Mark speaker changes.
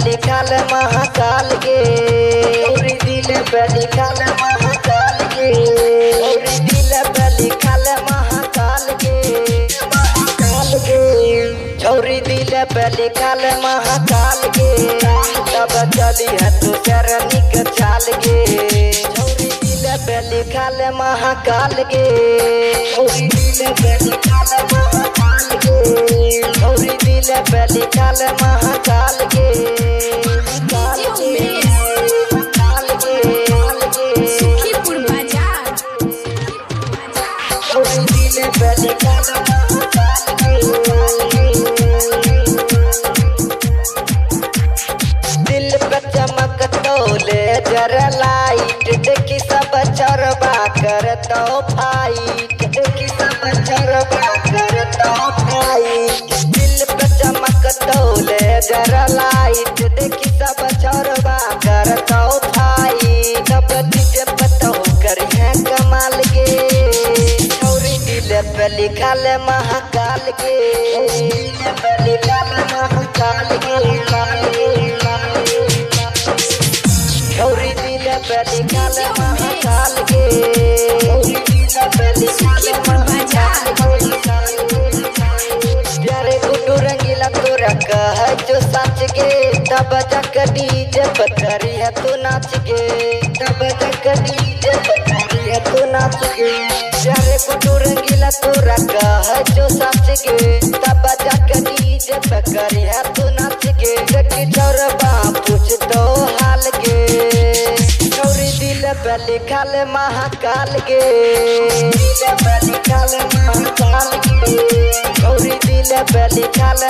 Speaker 1: लिखल महाकाल के दिल पे लिखल महाकाल के दिल पे लिखल महाकाल के छौरी दिल पे लिखल महाकाल के तब चली है तू चरनी के चाल के छौरी दिल पे लिखल महाकाल के दिल पे लिखल महाकाल के छौरी दिल पे लिखल महाकाल के दिल पे चमक तोले जरा लाइट देखी सब चरबा कर तो फाइट देखी सब चरबा कर तो फाइट दिल पे चमक तोले जरा लाइट देखी सब चरबा कर तो फाइट अब डीजे पतो करिए कमाल के छौरी दिल पे लिखल महाकाल के दिल पे लिखल महाकाल के छौरी दिल पे लिखल महाकाल के दिल पे लिखल महाकाल के प्यारे गुड्डू रंगीला तोरा कह जो सच के तब तक डीजे पर करी है तू नाच के तब तक डीजे पर करी है तू नाच के प्यारे गुड्डू रंगीला तोरा कह जो सच के तब तक डीजे पर करी है तू नाच के जकी चौरबा पूछ तो हाल के छौरी दिल पे लिखल महाकाल के दिल पे लिखल महाकाल के छौरी दिल पे लिखल